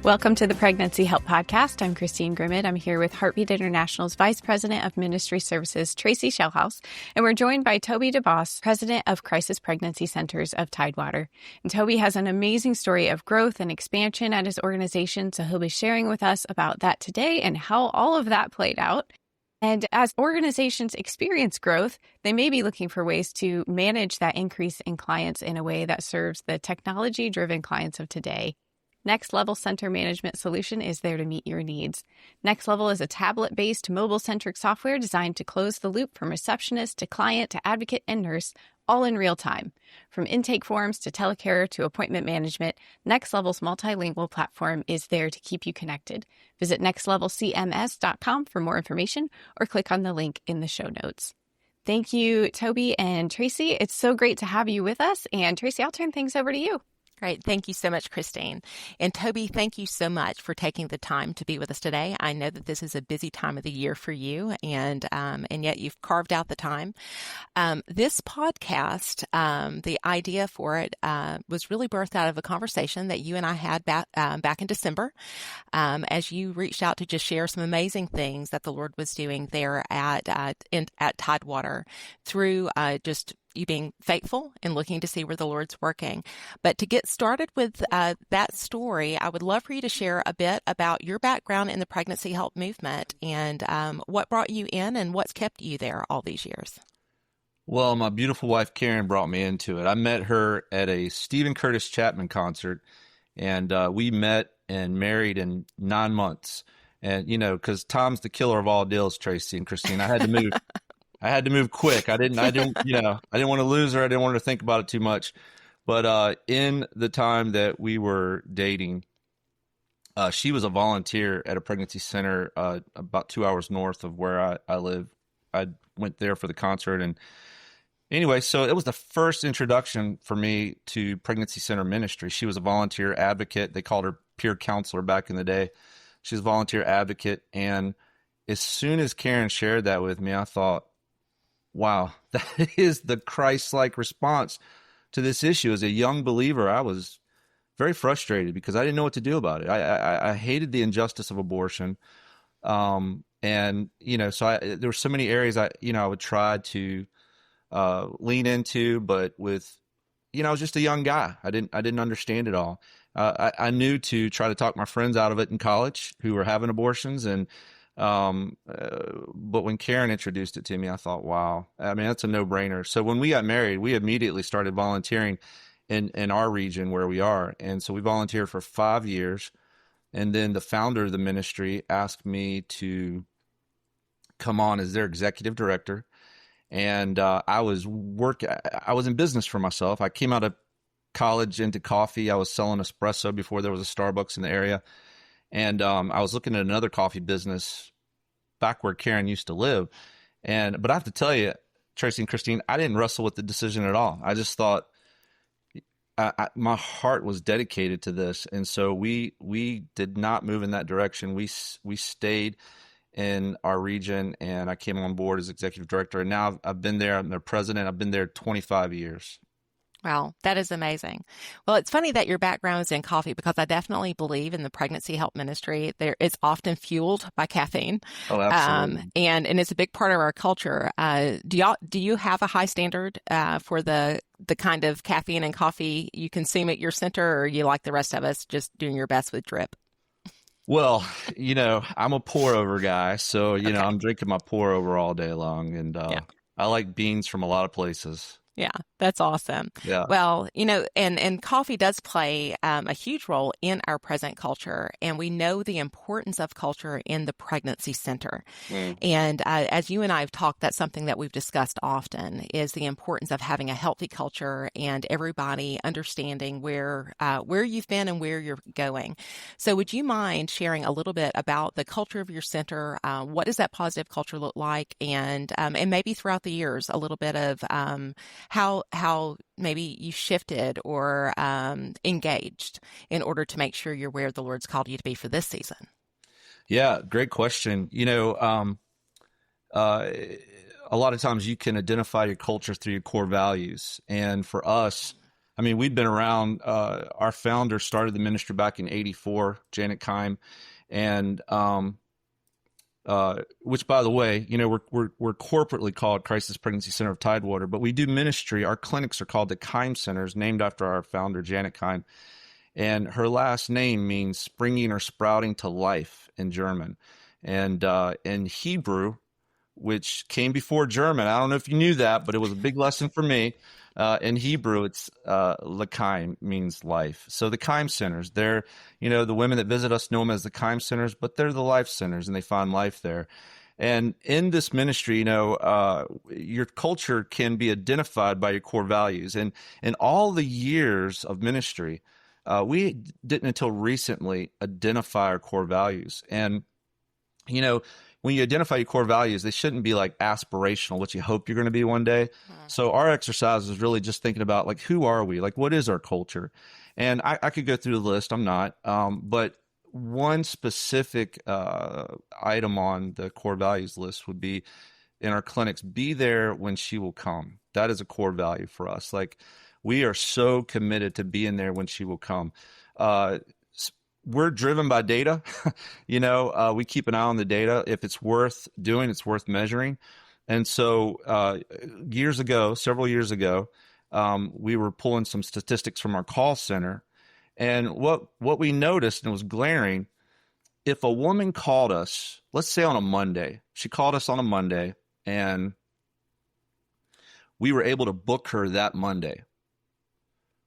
Welcome to the Pregnancy Help Podcast. I'm Christine Grimmett. I'm here with Heartbeat International's Vice President of Ministry Services, Tracie Shellhouse, and we're joined by Toby DeBause, President of Crisis Pregnancy Centers of Tidewater. And Toby has an amazing story of growth and expansion at his organization, so he'll be sharing with us about that today and how all of that played out. And as organizations experience growth, they may be looking for ways to manage that increase in clients in a way that serves the technology-driven clients of today. Next Level Center Management Solution is there to meet your needs. Next Level is a tablet-based, mobile-centric software designed to close the loop from receptionist to client to advocate and nurse, all in real time. From intake forms to telecare to appointment management, Next Level's multilingual platform is there to keep you connected. Visit nextlevelcms.com for more information or click on the link in the show notes. Thank you, Toby and Tracie. It's so great to have you with us. And Tracie, I'll turn things over to you. Great. Thank you so much, Christine. And Toby, thank you so much for taking the time to be with us today. I know that this is a busy time of the year for you, and yet you've carved out the time. This podcast, the idea for it was really birthed out of a conversation that you and I had back in December, as you reached out to just share some amazing things that the Lord was doing there at Tidewater through just you being faithful and looking to see where the Lord's working. But to get started with that story, I would love for you to share a bit about your background in the pregnancy help movement and what brought you in and what's kept you there all these years. Well, my beautiful wife, Karen, brought me into it. I met her at a Stephen Curtis Chapman concert, and we met and married in 9 months. And, you know, because time's the killer of all deals, Tracie and Christine, I had to move. I had to move quick. I didn't want to lose her. I didn't want her to think about it too much. But in the time that we were dating, she was a volunteer at a pregnancy center about 2 hours north of where I live. I went there for the concert. And anyway, so it was the first introduction for me to pregnancy center ministry. She was a volunteer advocate. They called her peer counselor back in the day. She's a volunteer advocate. And as soon as Karen shared that with me, I thought, wow, that is the Christ-like response to this issue. As a young believer, I was very frustrated because I didn't know what to do about it. I hated the injustice of abortion. And, you know, so there were so many areas I would try to lean into, but with, I was just a young guy. I didn't understand it all. I knew to try to talk my friends out of it in college who were having abortions, and but when Karen introduced it to me, I thought, wow, I mean, that's a no-brainer. So when we got married, we immediately started volunteering in our region where we are. And so we volunteered for 5 years. And then the founder of the ministry asked me to come on as their executive director. And I was in business for myself. I came out of college into coffee. I was selling espresso before there was a Starbucks in the area. And I was looking at another coffee business back where Karen used to live. But I have to tell you, Tracie and Christine, I didn't wrestle with the decision at all. I just thought my heart was dedicated to this. And so we did not move in that direction. We stayed in our region, and I came on board as executive director. And now I've been there. I'm their president. I've been there 25 years. Wow, that is amazing. Well, it's funny that your background is in coffee because I definitely believe in the pregnancy help ministry. It's often fueled by caffeine. Oh, absolutely. And it's a big part of our culture. Do you have a high standard for the kind of caffeine and coffee you consume at your center, or are you like the rest of us just doing your best with drip? Well, I'm a pour over guy, so okay. I'm drinking my pour over all day long, and I like beans from a lot of places. Yeah, that's awesome. Yeah. Well, and coffee does play a huge role in our present culture, and we know the importance of culture in the pregnancy center. And as you and I have talked, that's something that we've discussed often, is the importance of having a healthy culture and everybody understanding where you've been and where you're going. So would you mind sharing a little bit about the culture of your center? What does that positive culture look like? And maybe throughout the years, a little bit of how maybe you shifted or engaged in order to make sure you're where the Lord's called you to be for this season? Yeah, great question. A lot of times you can identify your culture through your core values. And for us, I mean, we've been around. Our founder started the ministry back in '84, Janet Kime, and which, by the way, we're corporately called Crisis Pregnancy Center of Tidewater, but we do ministry. Our clinics are called the Kime Centers, named after our founder, Janet Kime, and her last name means springing or sprouting to life in German, and in Hebrew, which came before German. I don't know if you knew that, but it was a big lesson for me. In Hebrew, it's L'chaim, means life. So the Kime Centers, they're, the women that visit us know them as the Kime Centers, but they're the life centers, and they find life there. And in this ministry, your culture can be identified by your core values. And in all the years of ministry, we didn't until recently identify our core values. And, when you identify your core values, they shouldn't be like aspirational, what you hope you're going to be one day. So our exercise is really just thinking about, like, who are we? Like, what is our culture? And I could go through the list. I'm not. But one specific item on the core values list would be, in our clinics, be there when she will come. That is a core value for us. Like, we are so committed to being there when she will come. We're driven by data. We keep an eye on the data. If it's worth doing, it's worth measuring. And so several years ago, we were pulling some statistics from our call center. And what we noticed, and it was glaring, if a woman called us, let's say on a Monday, she called us on a Monday, and we were able to book her that Monday.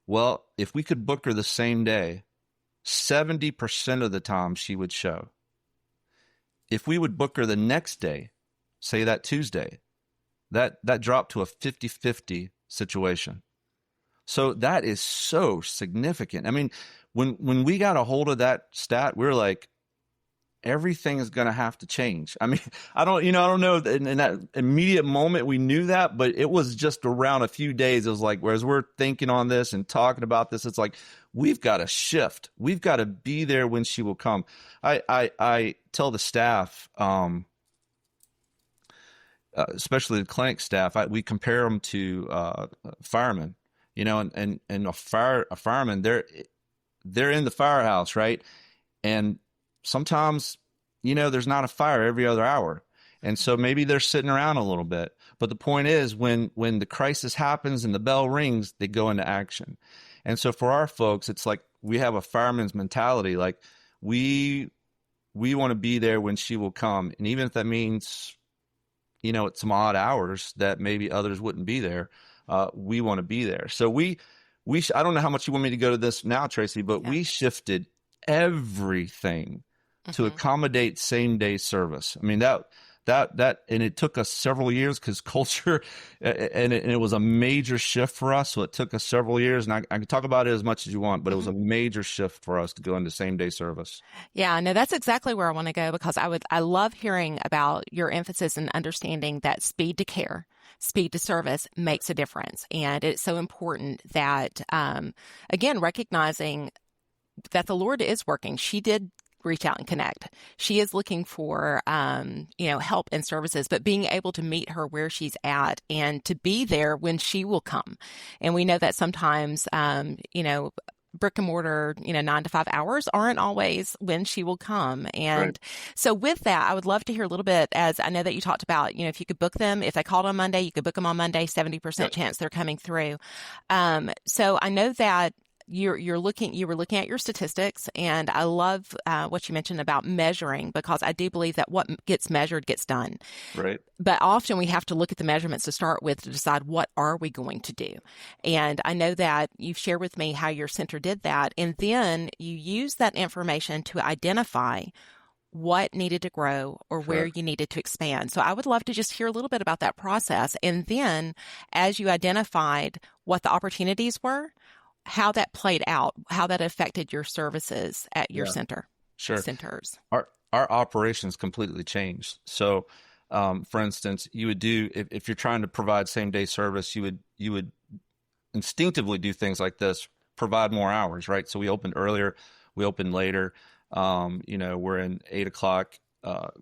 Well, if we could book her the same day, 70% of the time she would show. If we would book her the next day, say that Tuesday, that dropped to a 50-50 situation. So that is so significant. I mean, when we got a hold of that stat, we were like, everything is going to have to change. I mean, I don't know in that immediate moment we knew that, but it was just around a few days. It was like, whereas we're thinking on this and talking about this, it's like, we've got to shift. We've got to be there when she will come. I tell the staff, especially the clinic staff, we compare them to firemen, and a fireman, they're in the firehouse, right? And sometimes, there's not a fire every other hour. And so maybe they're sitting around a little bit. But the point is, when the crisis happens and the bell rings, they go into action. And so for our folks, it's like we have a fireman's mentality. Like, we want to be there when she will come. And even if that means, at some odd hours that maybe others wouldn't be there, we want to be there. So I don't know how much you want me to go to this now, Tracie, but we shifted everything to accommodate same day service. I mean, that, and it took us several years because culture, and it was a major shift for us. So it took us several years, and I can talk about it as much as you want, but it was a major shift for us to go into same day service. Yeah, no, that's exactly where I want to go, because I love hearing about your emphasis and understanding that speed to care, speed to service makes a difference. And it's so important that, again, recognizing that the Lord is working. She did reach out and connect. She is looking for, help and services, but being able to meet her where she's at and to be there when she will come. And we know that sometimes, brick and mortar, 9 to 5 hours aren't always when she will come. And so with that, I would love to hear a little bit, as I know that you talked about, if you could book them, if they called on Monday, you could book them on Monday, 70% chance they're coming through. So I know that you were looking at your statistics, and I love what you mentioned about measuring, because I do believe that what gets measured gets done. Right. But often we have to look at the measurements to start with to decide what are we going to do. And I know that you've shared with me how your center did that, and then you use that information to identify what needed to grow or where you needed to expand. So I would love to just hear a little bit about that process. And then as you identified what the opportunities were, how that played out, how that affected your services at your centers. Our operations completely changed. So, for instance, you would do, if you're trying to provide same day service, you would instinctively do things like this: provide more hours, right? So we opened earlier, we opened later. We're in 8 o'clock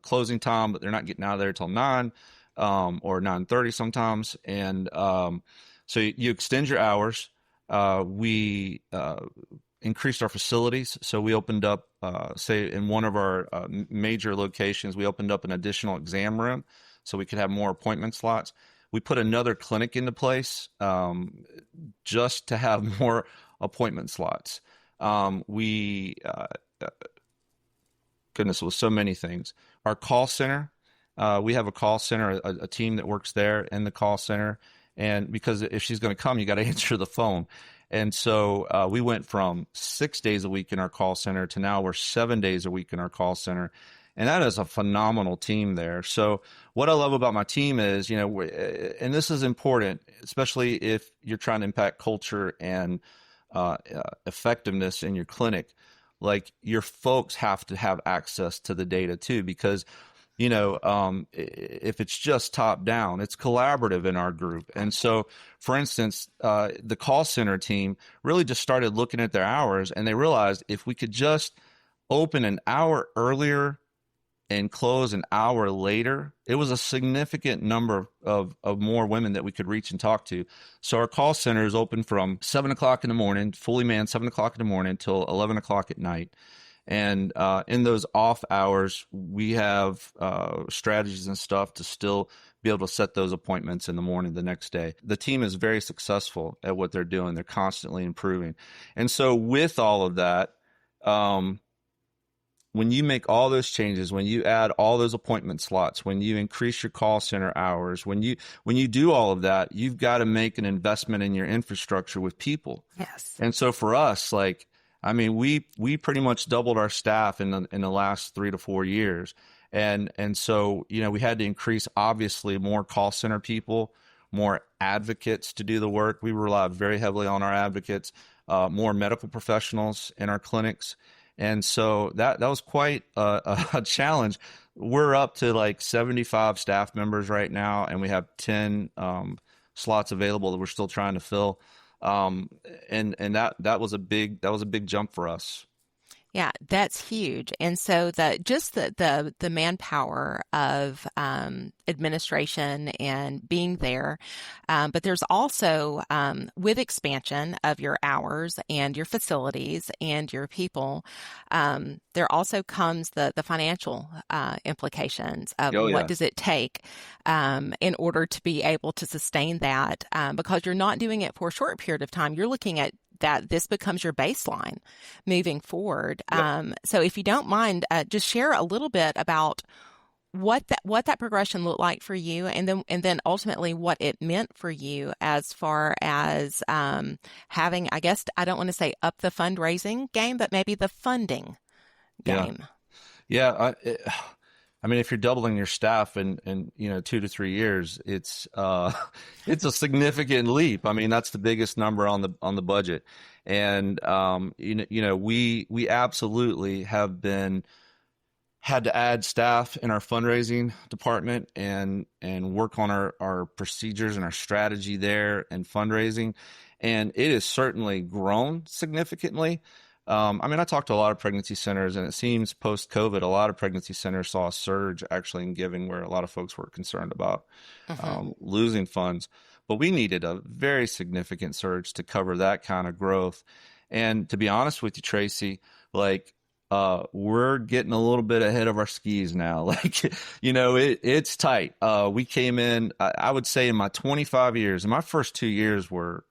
closing time, but they're not getting out of there till 9 or 9:30 sometimes, and so you extend your hours. We increased our facilities. So we opened up, say, in one of our major locations, we opened up an additional exam room so we could have more appointment slots. We put another clinic into place just to have more appointment slots. Goodness, it was so many things. Our call center, we have a call center, a team that works there in the call center. And because if she's going to come, you got to answer the phone. And so we went from 6 days a week in our call center to now we're 7 days a week in our call center. And that is a phenomenal team there. So what I love about my team is, and this is important, especially if you're trying to impact culture and effectiveness in your clinic, like your folks have to have access to the data too, because if it's just top down, it's collaborative in our group. And so, for instance, the call center team really just started looking at their hours, and they realized if we could just open an hour earlier and close an hour later, it was a significant number of more women that we could reach and talk to. So our call center is open from 7 o'clock in the morning, fully manned 7 o'clock in the morning till 11 o'clock at night. And in those off hours, we have strategies and stuff to still be able to set those appointments in the morning the next day. The team is very successful at what they're doing. They're constantly improving. And so with all of that, when you make all those changes, when you add all those appointment slots, when you increase your call center hours, when you do all of that, you've got to make an investment in your infrastructure with people. Yes. And so for us, we pretty much doubled our staff in the last 3 to 4 years. And so, we had to increase, obviously, more call center people, more advocates to do the work. We relied very heavily on our advocates, more medical professionals in our clinics. And so that was quite a challenge. We're up to like 75 staff members right now, and we have 10 slots available that we're still trying to fill. And that was a big jump for us. Yeah, that's huge. And so the manpower of administration and being there, but there's also with expansion of your hours and your facilities and your people, there also comes the financial implications of what does it take in order to be able to sustain that, because you're not doing it for a short period of time. You're looking at that this becomes your baseline moving forward. Yep. So if you don't mind, just share a little bit about what that progression looked like for you, and then ultimately what it meant for you as far as having, I guess, I don't want to say up the fundraising game, but maybe the funding game. Yeah. I mean, if you're doubling your staff in 2 to 3 years, it's a significant leap. I mean, that's the biggest number on the budget, and we absolutely have had to add staff in our fundraising department and work on our procedures and our strategy there and fundraising, and it has certainly grown significantly. I talked to a lot of pregnancy centers, and it seems post-COVID, a lot of pregnancy centers saw a surge actually in giving, where a lot of folks were concerned about losing funds. But we needed a very significant surge to cover that kind of growth. And to be honest with you, Tracie, we're getting a little bit ahead of our skis now. It's tight. We came in, I would say in my 25 years, and my first 2 years were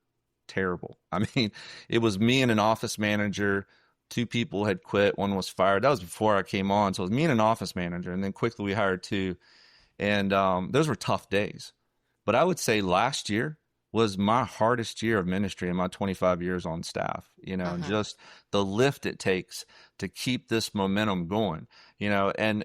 terrible. I mean, it was me and an office manager. 2 people had quit. 1 was fired. That was before I came on. So it was me and an office manager. And then quickly we hired 2. And those were tough days. But I would say last year was my hardest year of ministry in my 25 years on staff, and just the lift it takes to keep this momentum going, and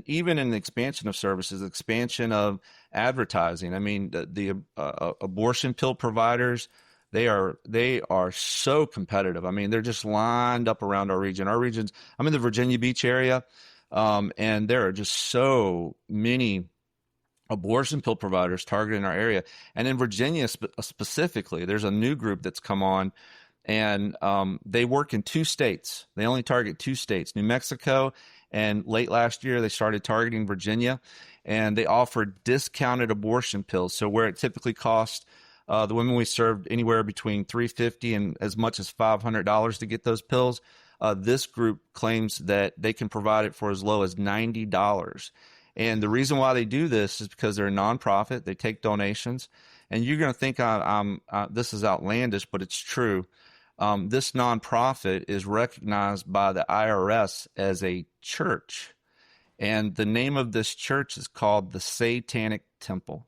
even in the expansion of services, expansion of advertising. I mean, the abortion pill providers, they are so competitive. I mean, they're just lined up around our region. I'm in the Virginia Beach area, and there are just so many abortion pill providers targeting our area. And in Virginia specifically, there's a new group that's come on, and they work in 2 states. They only target 2 states, New Mexico, and late last year they started targeting Virginia, and they offer discounted abortion pills. So where it typically costs The women we served anywhere between $350 and as much as $500 to get those pills. This group claims that they can provide it for as low as $90. And the reason why they do this is because they're a nonprofit. They take donations. And you're going to think this is outlandish, but it's true. This nonprofit is recognized by the IRS as a church. And the name of this church is called the Satanic Temple.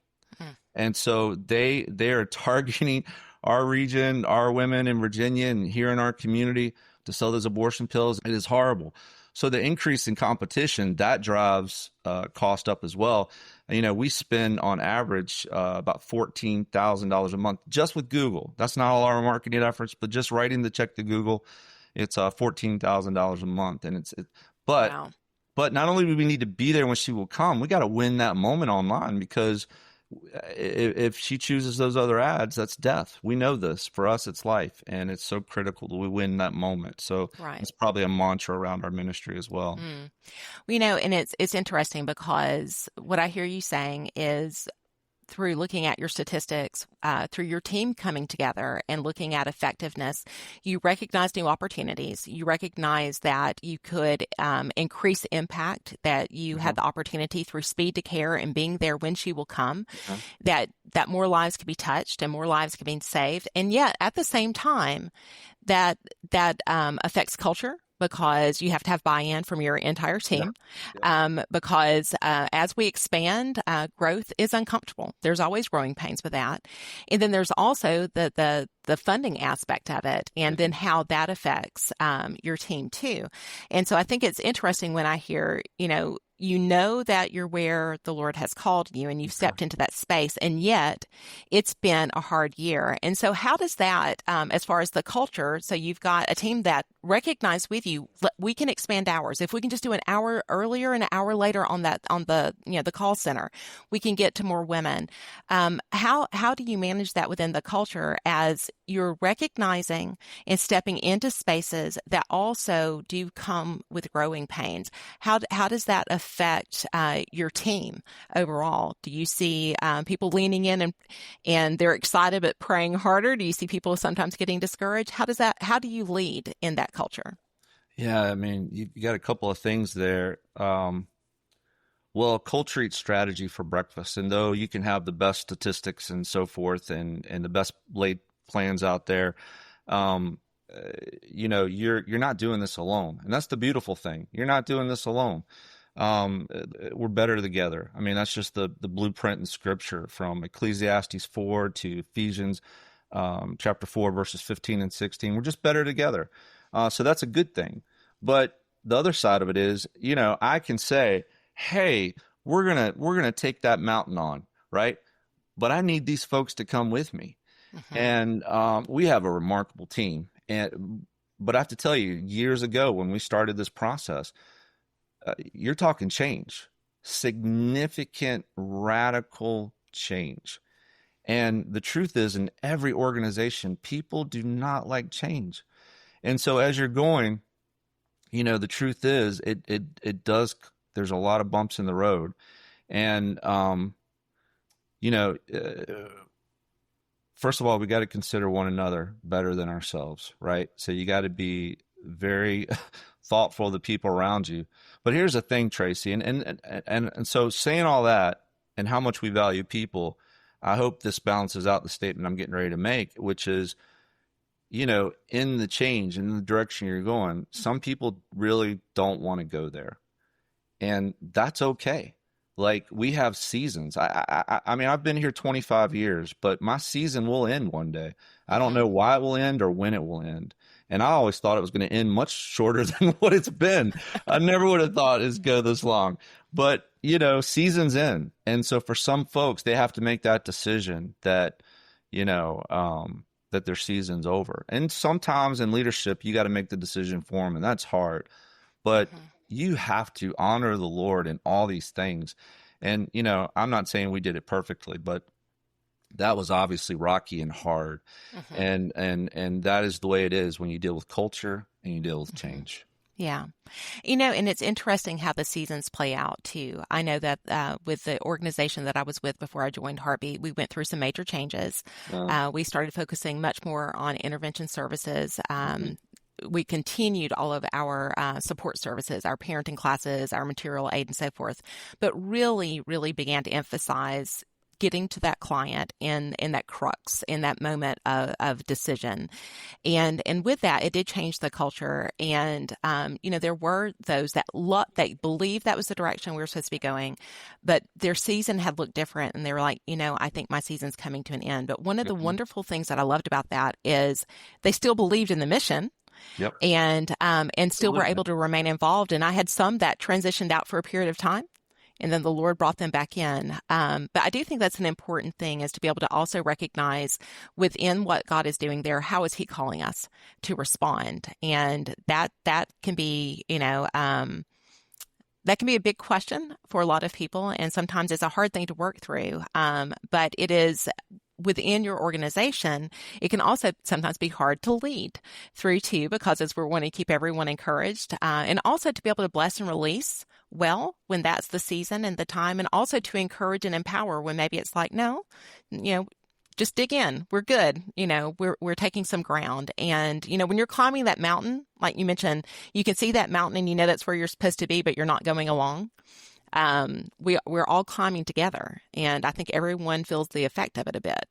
And so they are targeting our region, our women in Virginia and here in our community to sell those abortion pills. It is horrible. So the increase in competition, that drives cost up as well. We spend on average about $14,000 a month just with Google. That's not all our marketing efforts, but just writing the check to Google, it's $14,000 a month. And Wow. But not only do we need to be there when she will come, we got to win that moment online, because if she chooses those other ads, that's death. We know this. For us, it's life, and it's so critical that we win that moment. So It's probably a mantra around our ministry as well. And it's interesting, because what I hear you saying is, through looking at your statistics, through your team coming together and looking at effectiveness, you recognize new opportunities. You recognize that you could increase impact, that you had the opportunity through speed to care and being there when she will come, that more lives could be touched and more lives could be saved. And yet, at the same time, that affects culture, because you have to have buy-in from your entire team. Because as we expand, growth is uncomfortable. There's always growing pains with that. And then there's also the funding aspect of it, and then how that affects your team too. And so I think it's interesting when I hear, you know that you're where the Lord has called you and you've stepped into that space, and yet it's been a hard year. And so how does that, as far as the culture, so you've got a team that recognize with you, we can expand hours. If we can just do an hour earlier and an hour later on the call center, we can get to more women. How do you manage that within the culture as you're recognizing and stepping into spaces that also do come with growing pains? How does that affect your team overall? Do you see people leaning in and they're excited but praying harder? Do you see people sometimes getting discouraged? How do you lead in that culture? Yeah, I mean, you got a couple of things there. Well, culture eats strategy for breakfast. And though you can have the best statistics and so forth and the best laid plans out there, you're not doing this alone. And that's the beautiful thing. You're not doing this alone. We're better together. I mean, that's just the blueprint in Scripture, from Ecclesiastes 4 to Ephesians chapter 4, verses 15 and 16. We're just better together. So that's a good thing. But the other side of it is, I can say, hey, we're gonna take that mountain on, right? But I need these folks to come with me. And we have a remarkable team. But I have to tell you, years ago when we started this process, you're talking change, significant, radical change. And the truth is, in every organization, people do not like change. And so as you're going, the truth is, it does, there's a lot of bumps in the road. And, first of all, we got to consider one another better than ourselves, right? So you got to be very thoughtful of the people around you. But here's the thing, Tracie, and so saying all that and how much we value people, I hope this balances out the statement I'm getting ready to make, which is, in the change, in the direction you're going, some people really don't want to go there. And that's okay. Like, we have seasons. I mean, I've been here 25 years, but my season will end one day. I don't know why it will end or when it will end. And I always thought it was going to end much shorter than what it's been. I never would have thought it'd go this long. But, seasons end. And so for some folks, they have to make that decision that, that their season's over. And sometimes in leadership, you got to make the decision for them, and that's hard. But you have to honor the Lord in all these things. And, I'm not saying we did it perfectly, but that was obviously rocky and hard. And that is the way it is when you deal with culture and you deal with change. Yeah. And it's interesting how the seasons play out too. I know that with the organization that I was with before I joined Heartbeat, we went through some major changes. We started focusing much more on intervention services. We continued all of our support services, our parenting classes, our material aid, and so forth, but really, really began to emphasize getting to that client in that crux, in that moment of decision. And with that, it did change the culture. And, there were those that believed that was the direction we were supposed to be going, but their season had looked different. And they were like, I think my season's coming to an end. But one of the wonderful things that I loved about that is they still believed in the mission. Yep. And still were able to remain involved. And I had some that transitioned out for a period of time, and then the Lord brought them back in. But I do think that's an important thing, is to be able to also recognize within what God is doing there, how is He calling us to respond? And that can be, that can be a big question for a lot of people. And sometimes it's a hard thing to work through. But it is within your organization. It can also sometimes be hard to lead through too, because as we're wanting to keep everyone encouraged, and also to be able to bless and release well when that's the season and the time, and also to encourage and empower when maybe it's like, no, just dig in. We're good. We're taking some ground. And, when you're climbing that mountain, like you mentioned, you can see that mountain and that's where you're supposed to be, but you're not going along. We're all climbing together, and I think everyone feels the effect of it a bit.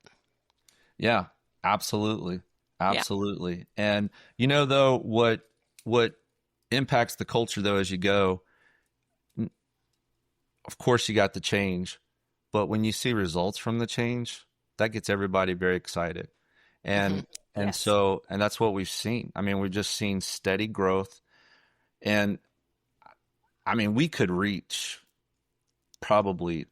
Yeah, absolutely. Absolutely. Yeah. And though, what impacts the culture though, as you go, of course you got the change, but when you see results from the change, that gets everybody very excited. And so that's what we've seen. I mean, we've just seen steady growth, and I mean, we could reach probably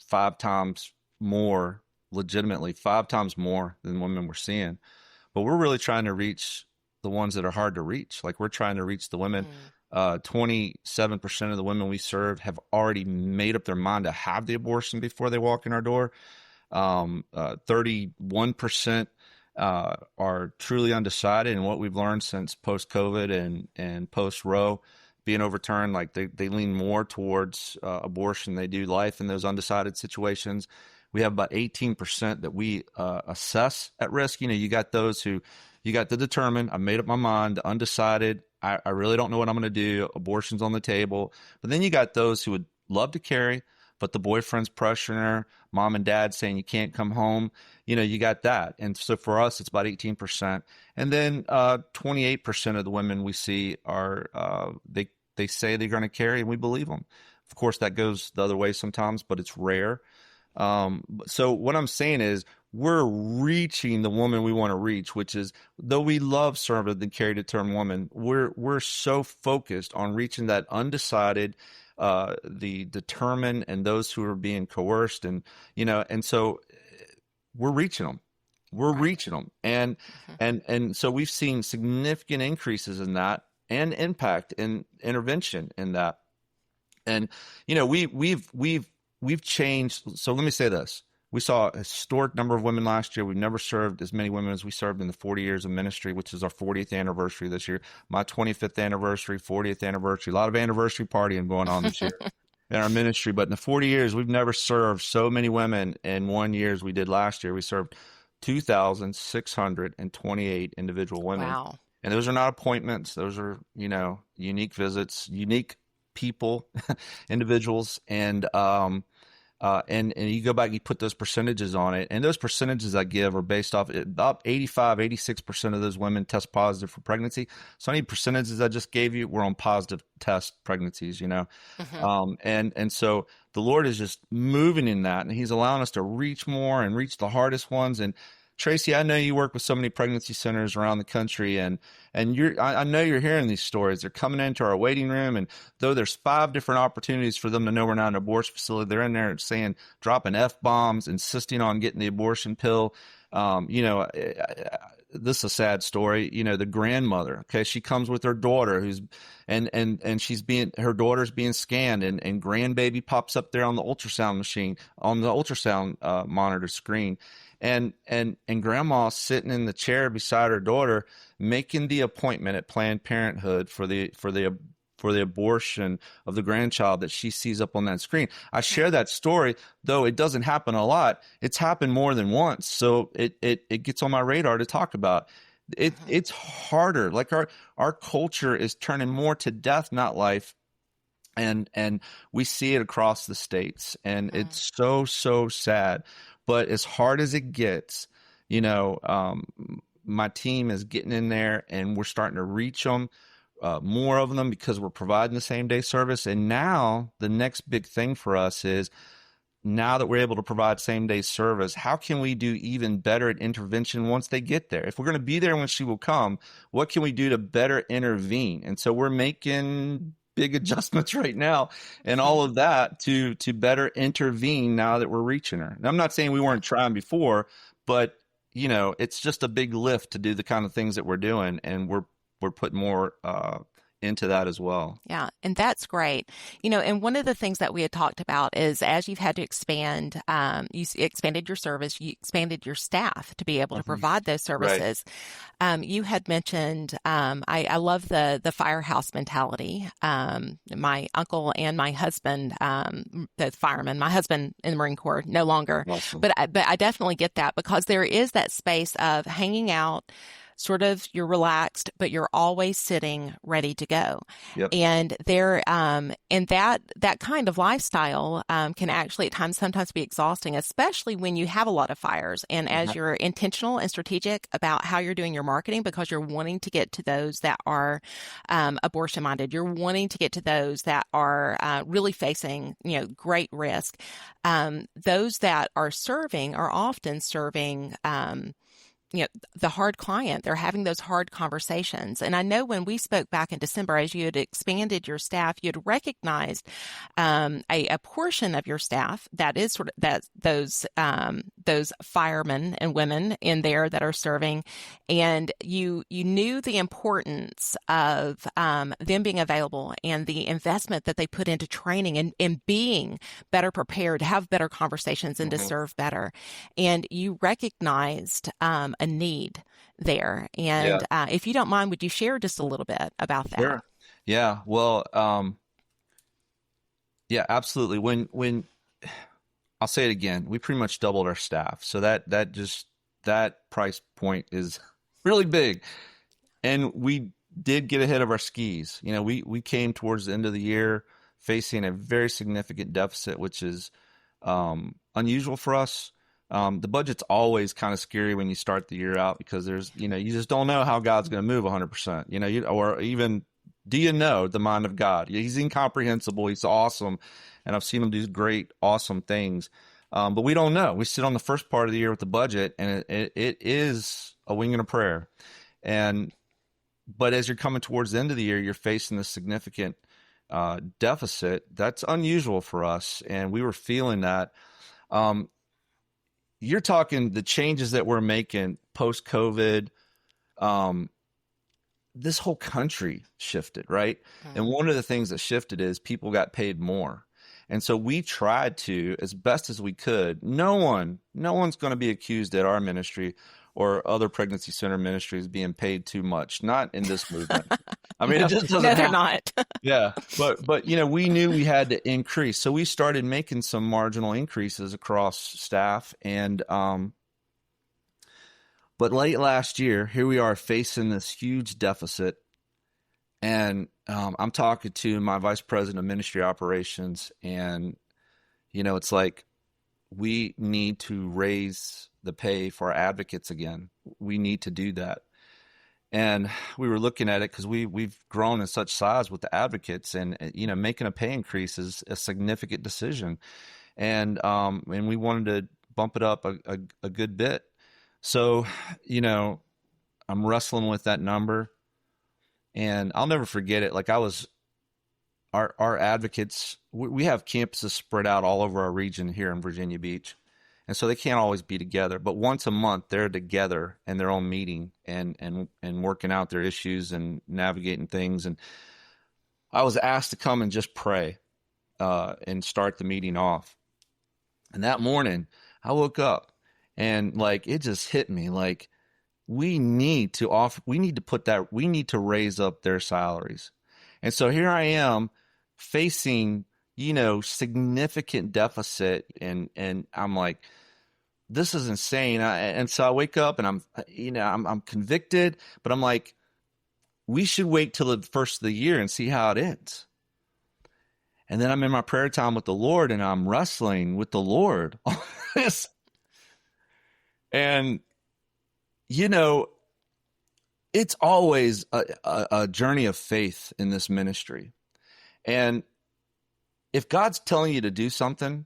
5 times more, legitimately 5 times more than women we're seeing. But we're really trying to reach the ones that are hard to reach. Like, we're trying to reach the women. 27% of the women we serve have already made up their mind to have the abortion before they walk in our door. 31% are truly undecided. And what we've learned since post-COVID and post-Roe being overturned, like they lean more towards abortion. They do life in those undecided situations. We have about 18% that we assess at risk. You got those who, you got the determined, I made up my mind, the undecided, I really don't know what I'm going to do, abortion's on the table. But then you got those who would love to carry, but the boyfriend's pressuring her, mom and dad saying you can't come home. You got that. And so for us, it's about 18%. And then 28% of the women we see are, they say they're going to carry, and we believe them. Of course, that goes the other way sometimes, but it's rare. So what I'm saying is, we're reaching the woman we want to reach, which is, though we love serving the carry determined woman, we're so focused on reaching that undecided, the determined, and those who are being coerced, and so we're reaching them. We're reaching them, and so we've seen significant increases in that, and impact and intervention in that, and we've changed. So let me say this. We saw a historic number of women last year. We've never served as many women as we served in the 40 years of ministry, which is our 40th anniversary this year. My 25th anniversary, 40th anniversary, a lot of anniversary partying going on this year in our ministry. But in the 40 years, we've never served so many women in 1 year as we did last year. We served 2,628 individual women. Wow. And those are not appointments. Those are, unique visits, unique people, individuals. And you go back, you put those percentages on it, and those percentages I give are based off about 85, 86% of those women test positive for pregnancy. So any percentages I just gave you were on positive test pregnancies, and so the Lord is just moving in that, and He's allowing us to reach more and reach the hardest ones. And Tracie, I know you work with so many pregnancy centers around the country, and I know you're hearing these stories. They're coming into our waiting room, and though there's 5 different opportunities for them to know we're not an abortion facility, they're in there saying, dropping F-bombs, insisting on getting the abortion pill. This is a sad story. The grandmother, okay, she comes with her daughter and her daughter's being scanned, and grandbaby pops up there on the ultrasound machine, on the ultrasound monitor screen. And grandma sitting in the chair beside her daughter, making the appointment at Planned Parenthood for the abortion of the grandchild that she sees up on that screen. I share that story, though it doesn't happen a lot. It's happened more than once. So it gets on my radar to talk about. It's harder. Like our culture is turning more to death, not life. And we see it across the states, and it's so sad. But as hard as it gets, my team is getting in there, and we're starting to reach them. More of them, because we're providing the same day service. And now the next big thing for us is, now that we're able to provide same day service, how can we do even better at intervention once they get there? If we're going to be there when she will come, what can we do to better intervene? And so we're making big adjustments right now and all of that to better intervene now that we're reaching her. And I'm not saying we weren't trying before, but it's just a big lift to do the kind of things that we're doing, and we're putting more into that as well. Yeah, and that's great. And one of the things that we had talked about is, as you've had to expand, you expanded your service, you expanded your staff to be able to provide those services. Right. You had mentioned, I love the firehouse mentality. My uncle and my husband, the fireman, my husband in the Marine Corps, no longer. Awesome. But I definitely get that, because there is that space of hanging out, sort of, you're relaxed, but you're always sitting ready to go. Yep. And and that kind of lifestyle can actually at times sometimes be exhausting, especially when you have a lot of fires. And as you're intentional and strategic about how you're doing your marketing, because you're wanting to get to those that are abortion minded, you're wanting to get to those that are really facing great risk. Those that are serving are often serving the hard client. They're having those hard conversations. And I know when we spoke back in December, as you had expanded your staff, you had recognized a portion of your staff that is sort of those firemen and women in there that are serving. And you knew the importance of them being available and the investment that they put into training and being better prepared to have better conversations and to serve better. And you recognized a need there. And if you don't mind, would you share just a little bit about that? Sure. Yeah. Well, yeah, absolutely. When I'll say it again, we pretty much doubled our staff. So that price point is really big. And we did get ahead of our skis. We came towards the end of the year facing a very significant deficit, which is unusual for us. The budget's always kind of scary when you start the year out, because there's, you just don't know how God's going to move 100%, or even, do you know the mind of God? He's incomprehensible. He's awesome. And I've seen him do great, awesome things. But we don't know. We sit on the first part of the year with the budget, and it is a wing and a prayer. But as you're coming towards the end of the year, you're facing this significant deficit. That's unusual for us. And we were feeling that. You're talking the changes that we're making post-COVID. This whole country shifted, right? Mm-hmm. And one of the things that shifted is people got paid more. And so we tried to, as best as we could, no one's going to be accused at our ministry or other pregnancy center ministries being paid too much. Not in this movement. I mean, no, it just doesn't no, they're not. Yeah. But, we knew we had to increase. So we started making some marginal increases across staff. And, but late last year, here we are facing this huge deficit. And I'm talking to my vice president of ministry operations, and, it's like, we need to raise the pay for our advocates again. We need to do that. And we were looking at it because we've grown in such size with the advocates, and, making a pay increase is a significant decision. And we wanted to bump it up a good bit. So, I'm wrestling with that number, and I'll never forget it. Like, our advocates, we have campuses spread out all over our region here in Virginia Beach. And so they can't always be together, but once a month they're together in their own meeting and working out their issues and navigating things. And I was asked to come and just pray and start the meeting off. And that morning I woke up and it just hit me we need to raise up their salaries. And so here I am facing, significant deficit. And I'm like, this is insane. And so I wake up and I'm convicted, but I'm like, we should wait till the first of the year and see how it ends. And then I'm in my prayer time with the Lord and I'm wrestling with the Lord on this. And, it's always a journey of faith in this ministry. And if God's telling you to do something,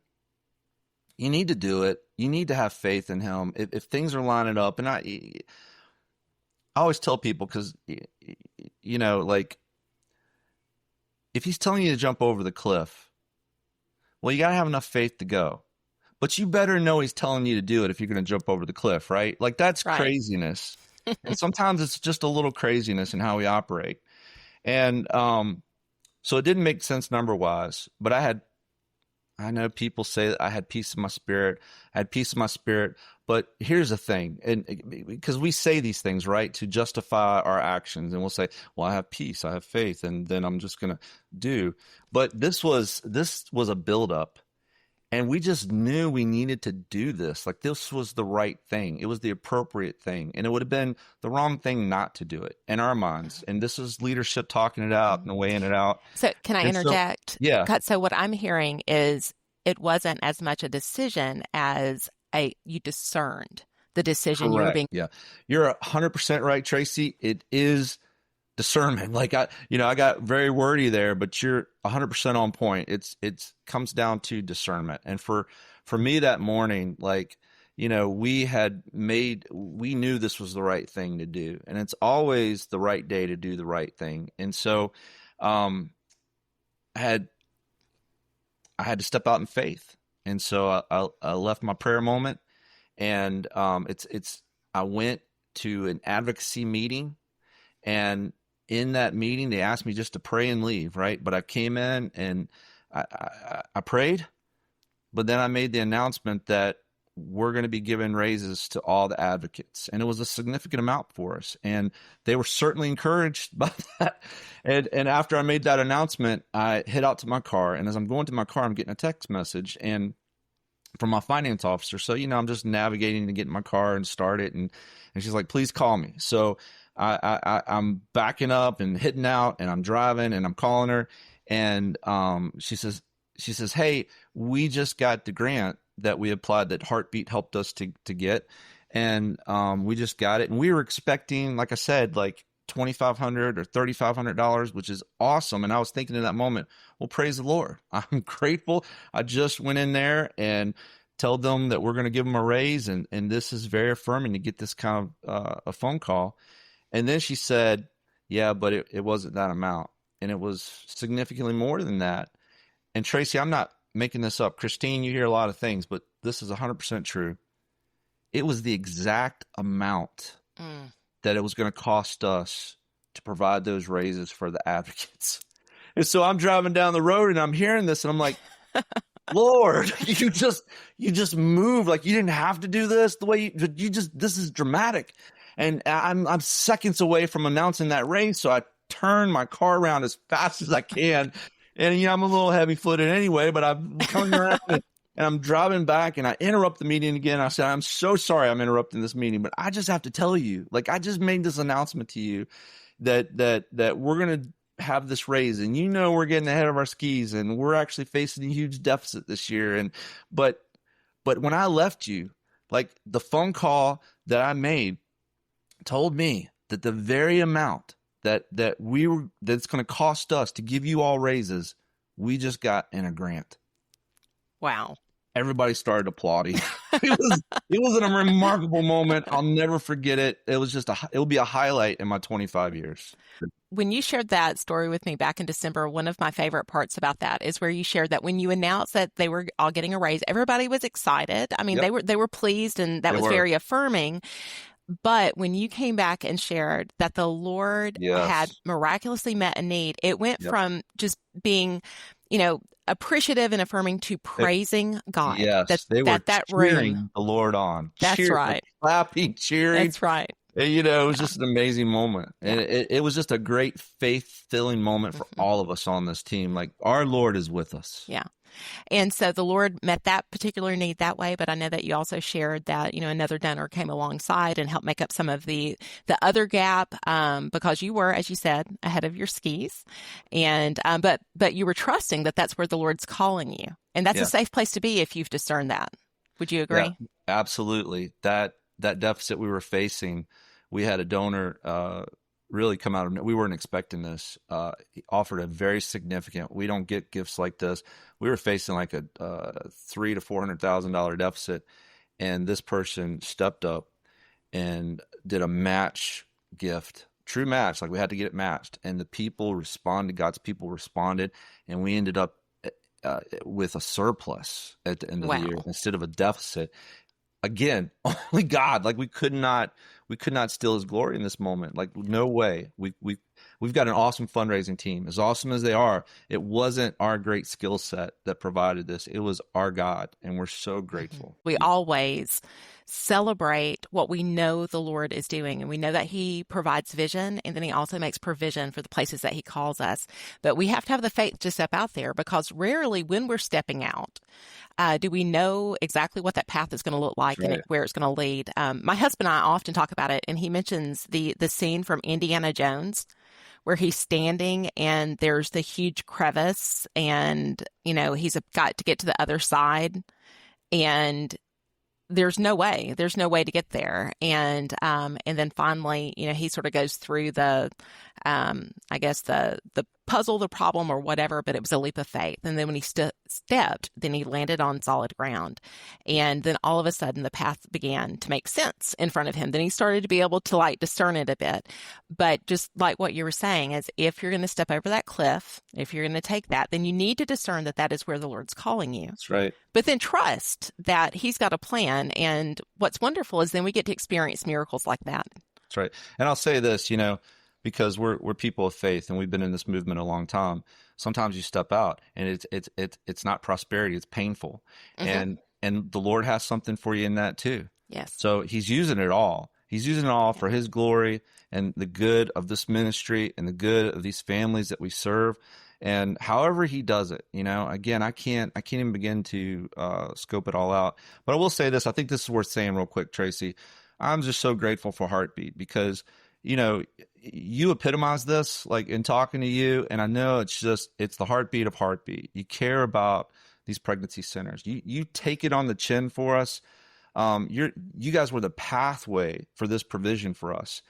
you need to do it. You need to have faith in him. If things are lining up, and I always tell people, because, like, if he's telling you to jump over the cliff, well, you got to have enough faith to go. But you better know he's telling you to do it if you're going to jump over the cliff, right? Like, that's right. Craziness. And sometimes it's just a little craziness in how we operate. And so it didn't make sense number-wise, but I know people say that I had peace in my spirit. I had peace in my spirit. But here's the thing, and because we say these things, right, to justify our actions, and we'll say, well, I have peace, I have faith, and then I'm just going to do. But this was a buildup. And we just knew we needed to do this. Like, this was the right thing. It was the appropriate thing. And it would have been the wrong thing not to do it in our minds. And this is leadership talking it out and weighing it out. So can I interject? So, yeah. So what I'm hearing is it wasn't as much a decision as you discerned the decision. Correct. You were being. Yeah. You're 100% right, Tracie. It is discernment. Like, I got very wordy there, but you're 100% on point. It's comes down to discernment. And for me that morning, like, we knew this was the right thing to do, and it's always the right day to do the right thing. And so, I had to step out in faith. And so I left my prayer moment, and I went to an advocacy meeting, and in that meeting, they asked me just to pray and leave, right? But I came in and I prayed, but then I made the announcement that we're going to be giving raises to all the advocates. And it was a significant amount for us. And they were certainly encouraged by that. And after I made that announcement, I head out to my car. And as I'm going to my car, I'm getting a text message from my finance officer. So, I'm just navigating to get in my car and start it. And she's like, please call me. So I'm backing up and hitting out, and I'm driving, and I'm calling her. And she says, hey, we just got the grant that we applied that Heartbeat helped us to get. And we just got it. And we were expecting, like I said, like $2,500 or $3,500, which is awesome. And I was thinking in that moment, well, praise the Lord. I'm grateful. I just went in there and told them that we're going to give them a raise. And this is very affirming to get this kind of a phone call. And then she said, yeah, but it wasn't that amount. And it was significantly more than that. And Tracie, I'm not making this up. Christine, you hear a lot of things, but this is 100% true. It was the exact amount that it was going to cost us to provide those raises for the advocates. And so I'm driving down the road and I'm hearing this and I'm like, Lord, you just moved. Like, you didn't have to do this the way this is dramatic. And I'm seconds away from announcing that raise. So I turn my car around as fast as I can. And, I'm a little heavy footed anyway, but I'm coming around and I'm driving back and I interrupt the meeting again. I said, I'm so sorry I'm interrupting this meeting, but I just have to tell you, like, I just made this announcement to you that we're going to have this raise, and we're getting ahead of our skis and we're actually facing a huge deficit this year. But when I left you, like, the phone call that I made told me that the very amount that's going to cost us to give you all raises, we just got in a grant. Wow. Everybody started applauding. It was a remarkable moment. I'll never forget it. It was just it will be a highlight in my 25 years. When you shared that story with me back in December, one of my favorite parts about that is where you shared that when you announced that they were all getting a raise, everybody was excited. I mean, yep. they were pleased, and that was very affirming. But when you came back and shared that the Lord had miraculously met a need, it went from just being, appreciative and affirming to praising God. Yes, they were cheering the Lord on. That's right. Clapping, cheering. That's right. And, it was just an amazing moment. And Yeah. it was just a great faith-filling moment for all of us on this team. Like, our Lord is with us. Yeah. And so the Lord met that particular need that way. But I know that you also shared that, another donor came alongside and helped make up some of the other gap, because you were, as you said, ahead of your skis. And, but you were trusting that that's where the Lord's calling you. And that's a Yeah. safe place to be if you've discerned that. Would you agree? Yeah, absolutely. That deficit we were facing, we had a donor really come out of, we weren't expecting this. He offered a very significant, we don't get gifts like this. We were facing like a $300,000 to $400,000 deficit, and this person stepped up and did a match gift, true match. Like, we had to get it matched, and the people responded. God's people responded, and we ended up with a surplus at the end of the year instead of a deficit. Again, only God. Like, we could not steal His glory in this moment. Like, no way. We've got an awesome fundraising team. As awesome as they are, it wasn't our great skill set that provided this. It was our God, and we're so grateful. We always celebrate what we know the Lord is doing, and we know that He provides vision, and then He also makes provision for the places that He calls us. But we have to have the faith to step out there, because rarely when we're stepping out, do we know exactly what that path is going to look like and where it's going to lead. My husband and I often talk about it, and he mentions the scene from Indiana Jones where he's standing and there's the huge crevice, and he's got to get to the other side, and there's no way to get there. And then finally, he sort of goes through the puzzle, the problem or whatever, but it was a leap of faith. And then when he stepped, then he landed on solid ground. And then all of a sudden the path began to make sense in front of him. Then he started to be able to discern it a bit. But just like what you were saying, is if you're going to step over that cliff, if you're going to take that, then you need to discern that that is where the Lord's calling you. That's right. But then trust that He's got a plan. And what's wonderful is then we get to experience miracles like that. That's right. And I'll say this, because we're people of faith, and we've been in this movement a long time. Sometimes you step out and it's not prosperity, it's painful. And the Lord has something for you in that too. Yes. So He's using it all. He's using it all for His glory and the good of this ministry and the good of these families that we serve. And however He does it, again, I can't even begin to scope it all out. But I will say this, I think this is worth saying real quick, Tracie. I'm just so grateful for Heartbeat, because you epitomize this, like, in talking to you, and I know it's the heartbeat of Heartbeat. You care about these pregnancy centers. You take it on the chin for us. You guys were the pathway for this provision for us,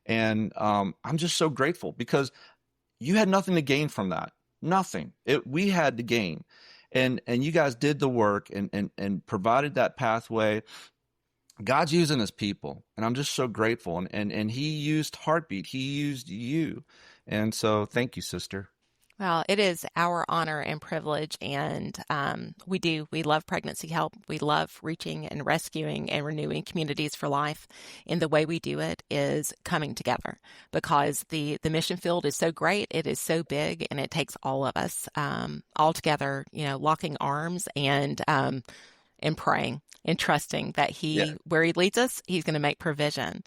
and I'm just so grateful, because you had nothing to gain from that. Nothing. We had to gain, and you guys did the work and provided that pathway. God's using His people, and I'm just so grateful. And He used Heartbeat. He used you. And so thank you, sister. Well, it is our honor and privilege, and we love pregnancy help. We love reaching and rescuing and renewing communities for life. And the way we do it is coming together, because the mission field is so great. It is so big, and it takes all of us all together, locking arms and praying and trusting that where He leads us, He's going to make provision.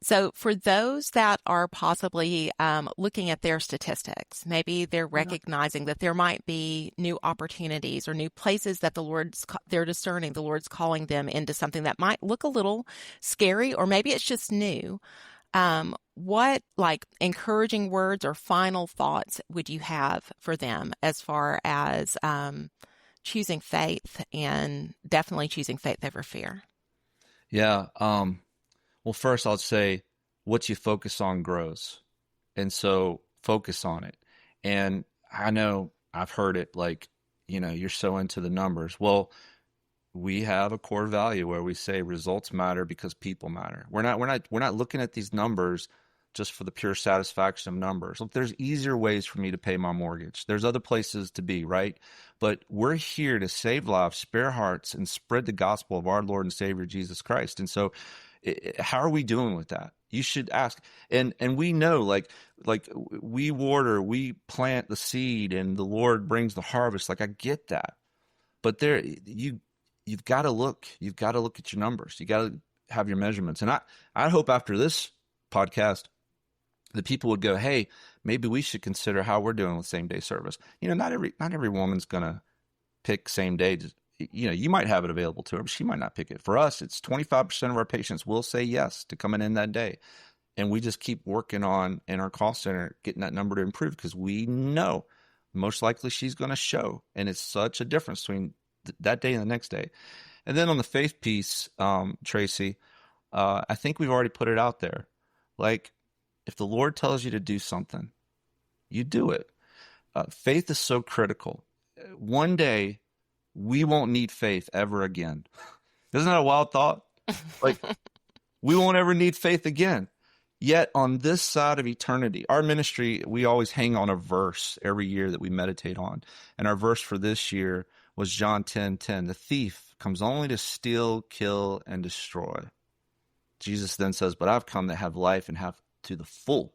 So for those that are possibly looking at their statistics, maybe they're recognizing that there might be new opportunities or new places that they're discerning the Lord's calling them into something that might look a little scary, or maybe it's just new. What encouraging words or final thoughts would you have for them as far as choosing faith, and definitely choosing faith over fear? Yeah. Well, first I'll say, what you focus on grows. And so focus on it. And I know I've heard it you're so into the numbers. Well, we have a core value where we say results matter because people matter. We're not looking at these numbers just for the pure satisfaction of numbers. Look, there's easier ways for me to pay my mortgage. There's other places to be, right? But we're here to save lives, spare hearts, and spread the gospel of our Lord and Savior, Jesus Christ. And so how are we doing with that? You should ask. And we know, like we water, we plant the seed, and the Lord brings the harvest. I get that. But you've got to look. You've got to look at your numbers. You got to have your measurements. And I hope after this podcast, the people would go, hey, maybe we should consider how we're doing with same day service. Not every woman's going to pick same day. You might have it available to her, but she might not pick it. For us, it's 25% of our patients will say yes to coming in that day. And we just keep working on in our call center, getting that number to improve, because we know most likely she's going to show. And it's such a difference between that day and the next day. And then on the faith piece, Tracie, I think we've already put it out there. Like, if the Lord tells you to do something, you do it. Faith is so critical. One day, we won't need faith ever again. Isn't that a wild thought? Like, we won't ever need faith again. Yet on this side of eternity, our ministry, we always hang on a verse every year that we meditate on. And our verse for this year was John 10:10. The thief comes only to steal, kill, and destroy. Jesus then says, but I've come to have life and have to the full.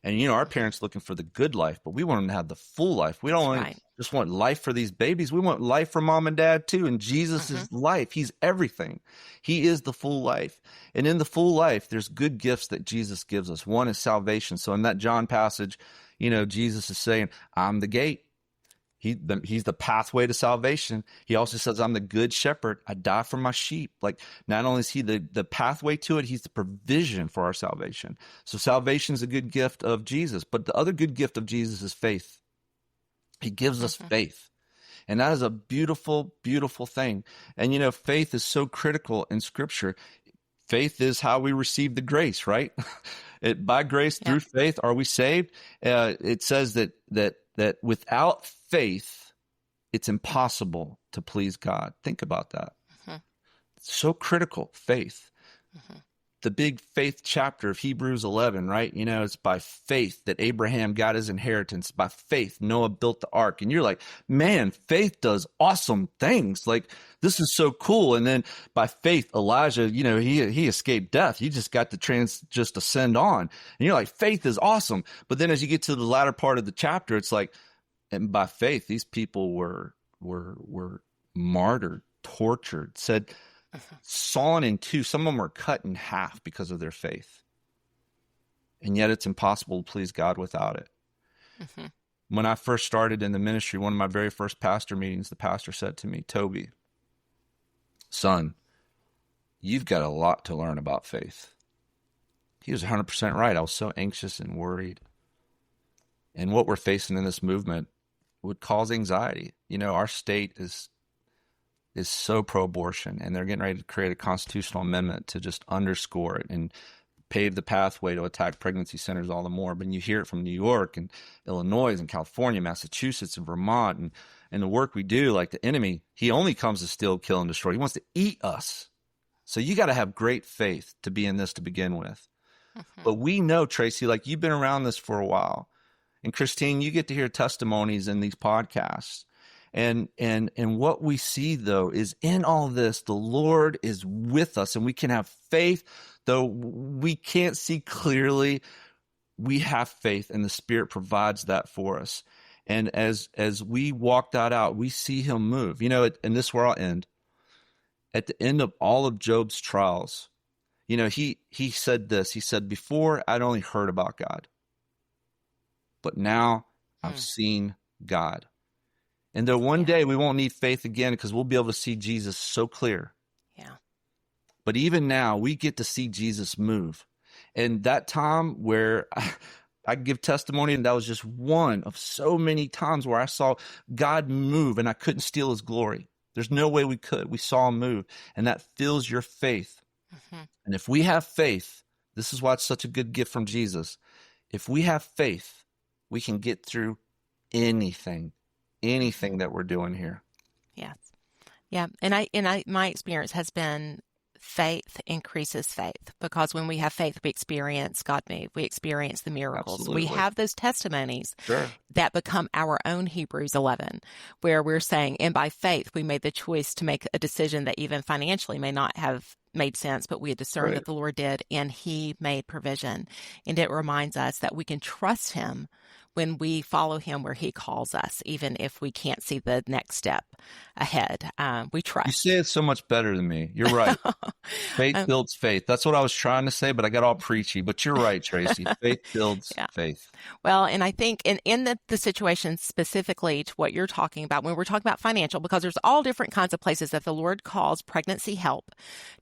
And, our parents looking for the good life, but we want them to have the full life. We don't just want life for these babies. We want life for mom and dad too. And Jesus is life. He's everything. He is the full life. And in the full life, there's good gifts that Jesus gives us. One is salvation. So in that John passage, Jesus is saying, I'm the gate. He's the pathway to salvation. He also says, I'm the good shepherd. I die for my sheep. Like, not only is he the pathway to it, he's the provision for our salvation. So salvation is a good gift of Jesus. But the other good gift of Jesus is faith. He gives us faith. And that is a beautiful, beautiful thing. And, faith is so critical in Scripture. Faith is how we receive the grace, right? By grace through faith are we saved. It says that without faith, it's impossible to please God. Think about that. It's so critical, faith. The big faith chapter of Hebrews 11, right? It's by faith that Abraham got his inheritance. By faith, Noah built the ark. And you're like, man, faith does awesome things. Like, this is so cool. And then by faith, Elijah, he escaped death. You just got to just ascend on. And you're like, faith is awesome. But then as you get to the latter part of the chapter, it's like, and by faith, these people were martyred, tortured, sawn in two. Some of them were cut in half because of their faith. And yet it's impossible to please God without it. When I first started in the ministry, one of my very first pastor meetings, the pastor said to me, Toby, son, you've got a lot to learn about faith. He was 100% right. I was so anxious and worried. And what we're facing in this movement would cause anxiety. Our state is so pro-abortion, and they're getting ready to create a constitutional amendment to just underscore it and pave the pathway to attack pregnancy centers all the more. But you hear it from New York and Illinois and California, Massachusetts and Vermont, and the work we do, like the enemy, he only comes to steal, kill, and destroy. He wants to eat us. So you got to have great faith to be in this to begin with. But we know, Tracie, like, you've been around this for a while. And Christine, you get to hear testimonies in these podcasts. And what we see, though, is in all this, the Lord is with us, and we can have faith, though we can't see clearly. We have faith, and the Spirit provides that for us. And as we walk that out, we see him move. And this is where I'll end. At the end of all of Job's trials, he said this. He said, before I'd only heard about God, but now I've seen God. And though one day we won't need faith again because we'll be able to see Jesus so clear. Yeah. But even now we get to see Jesus move. And that time where I give testimony, and that was just one of so many times where I saw God move and I couldn't steal his glory. There's no way we could. We saw him move, and that fills your faith. And if we have faith, this is why it's such a good gift from Jesus. If we have faith, we can get through anything that we're doing here. Yes. Yeah. And my experience has been faith increases faith, because when we have faith, we experience God move. We experience the miracles. Absolutely. We have those testimonies Sure. that become our own Hebrews 11, where we're saying, and by faith, we made the choice to make a decision that even financially may not have made sense, but we had discerned Right. that the Lord did, and he made provision. And it reminds us that we can trust him when we follow him where he calls us, even if we can't see the next step ahead. We trust. You say it so much better than me. You're right. Faith builds faith. That's what I was trying to say, but I got all preachy. But you're right, Tracie. Faith builds faith. Well, and I think in the situation specifically to what you're talking about, when we're talking about financial, because there's all different kinds of places that the Lord calls pregnancy help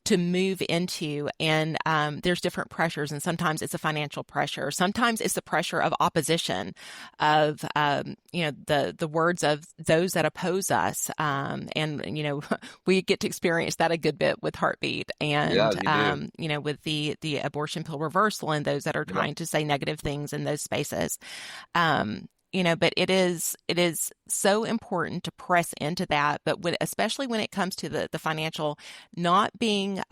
to move into. And there's different pressures. And sometimes it's a financial pressure. Sometimes it's the pressure of opposition, of the words of those that oppose us, and we get to experience that a good bit with Heartbeat, and with the abortion pill reversal and those that are trying to say negative things in those spaces. But it is so important to press into that, but especially when it comes to the financial, not being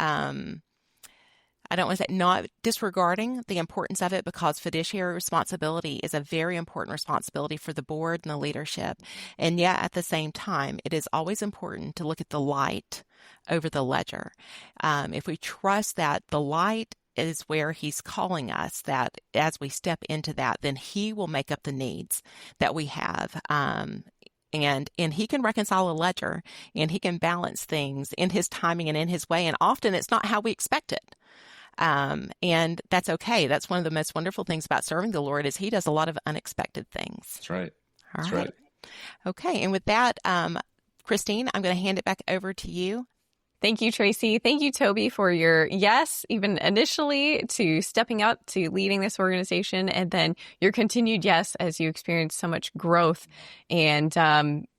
I don't want to say not disregarding the importance of it, because fiduciary responsibility is a very important responsibility for the board and the leadership. And yet at the same time, it is always important to look at the light over the ledger. If we trust that the light is where he's calling us, that as we step into that, then he will make up the needs that we have. And he can reconcile a ledger, and he can balance things in his timing and in his way. And often it's not how we expect it. And that's okay. That's one of the most wonderful things about serving the Lord, is he does a lot of unexpected things. That's right. All right. Okay. And with that, Christine, I'm going to hand it back over to you. Thank you, Tracie. Thank you, Toby, for your yes, even initially, to stepping up to leading this organization, and then your continued yes as you experience so much growth. And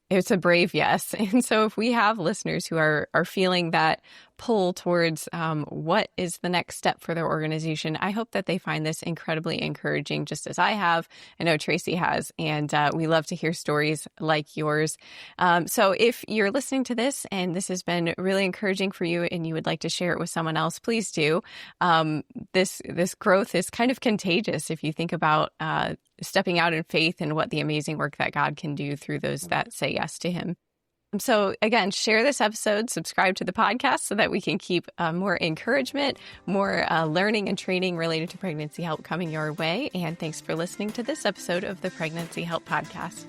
it's a brave yes. And so if we have listeners who are feeling that pull towards what is the next step for their organization, I hope that they find this incredibly encouraging, just as I have. I know Tracie has, and we love to hear stories like yours. So if you're listening to this and this has been really encouraging for you and you would like to share it with someone else, please do. This growth is kind of contagious if you think about stepping out in faith and what the amazing work that God can do through those that say yes to him. So again, share this episode, subscribe to the podcast so that we can keep more encouragement, more learning and training related to pregnancy help coming your way. And thanks for listening to this episode of the Pregnancy Help Podcast.